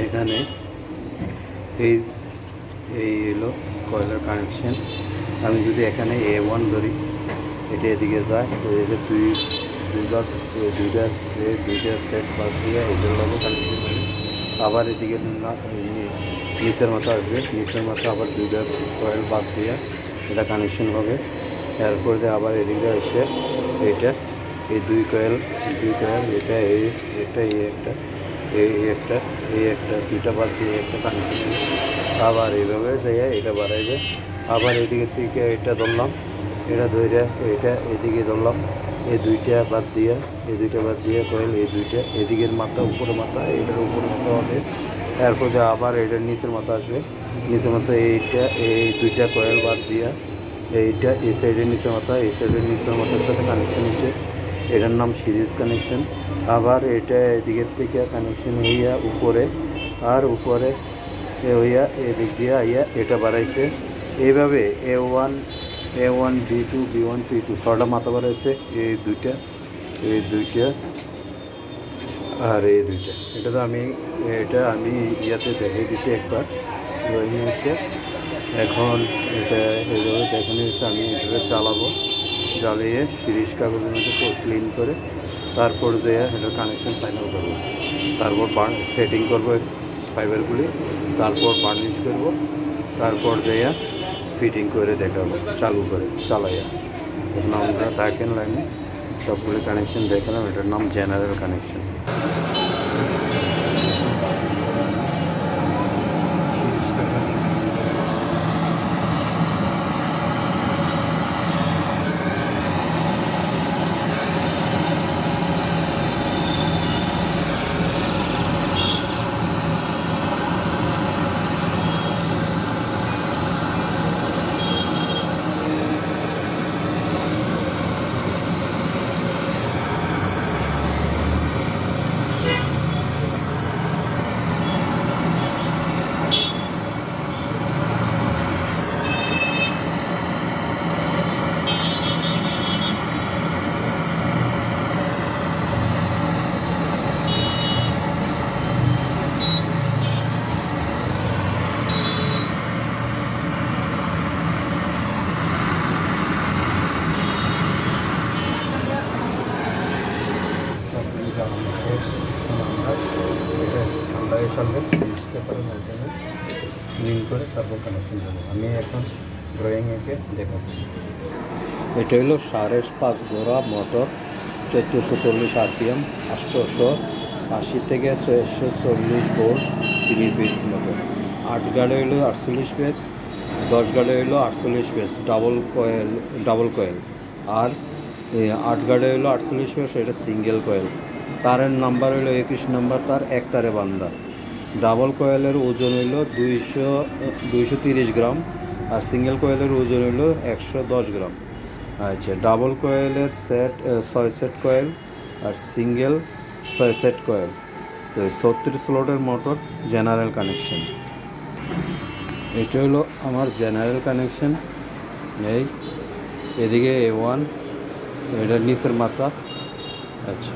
এখানে এই এই হলো কয়েলের কানেকশন। আমি যদি এখানে A1 ধরি, এটা এদিকে যায়, এটা দুইটা সেট বাদ দিয়ে এটার লগে কানেকশন হবে। আবার এদিকে নিচের মাথা আসবে, নিচের মাথা আবার দুইটা কয়েল বাদ দিয়ে এটা কানেকশন হবে। এরপর আবার এদিকে এসে এইটা এই দুই কয়েল এটা এই একটা দুইটা বাদ দিয়ে একটা কানেকশন হবে। আবার এইভাবে যাইয়া এটা বাড়াইবে। আবার এদিকে থেকে এটা ধরলাম, এটা ধরে এটা এদিকে ধরলাম, এই দুইটা বাদ দিয়ে কয়েল এই দুইটা এদিকের মাথা উপরে মাথা, এটার উপরে মাথা হবে। এরপর আবার এটার নিচের মাথা আসবে, নিচের মাথা এই দুইটা কয়েল বাদ দিয়া এইটা এই সাইডের নিচের মাথা, এই সাইডের নিচের মাথার সাথে কানেকশন হয়েছে, এটার নাম সিরিজ কানেকশন। আবার এটা এদিকের থেকে কানেকশন হইয়া উপরে, আর উপরে হইয়া এদিক দিয়ে আইয়া এটা বাড়াইছে। এইভাবে A1 B2 B1 C2 ছটা মাথা বাড়াইছে, এই দুইটা আর এই দুইটা। এটা আমি ইয়াতে দেখে দিছি একবার ড্রয়িংয়ে। এখন এটা এইভাবে দেখানো হয়েছে। আমি এটা চালাবো, জ্বালিয়ে সিরিজ কাগজের মধ্যে ক্লিন করে তারপর যে এটার কানেকশন ফাইনাল করবো, তারপর সেটিং করবো ফাইবারগুলি, তারপর বার্নিশ করবো, তারপর যেয়া ফিটিং করে দেখাবো, চালু করে চালাইয়া। এর নামটা দেখেন লাইনে সবগুলি কানেকশন দেখালাম। এটার নাম জেনারেল কানেকশন। ঠান্ডা হিসাবে পেপারের মাধ্যমে ক্লিন করে তারপর কানেকশন দেবো। আমি এখন ড্রয়িং এঁকে দেখাচ্ছি। এটা হলো 5.5 ঘোড়া মোটর, 1440 RPM, 880 থেকে 640 ভোল্ট 3 পিস মোটর। 8 গাড়ি হলো 48 পিস, 10 গাড়ি হলো 48 পিস ডাবল কয়েল, আর 8 গাড়ি হলো 48 পিস, এটা সিঙ্গেল কয়েল। তারের নাম্বার হলো 21 নম্বর তার, এক তারে বান্ধা। ডাবল কয়েলের ওজন হইল 230 গ্রাম, আর সিঙ্গেল কয়েলের ওজন হইল 110 গ্রাম। আচ্ছা, ডাবল কয়েলের 6 সেট কয়েল, আর সিঙ্গেল 6 সেট কয়েল। তো 36 স্লটের মোটর, জেনারেল কানেকশন। এটা হলো আমার জেনারেল কানেকশন। এদিকে A1, এটার নিচের মাথা। আচ্ছা।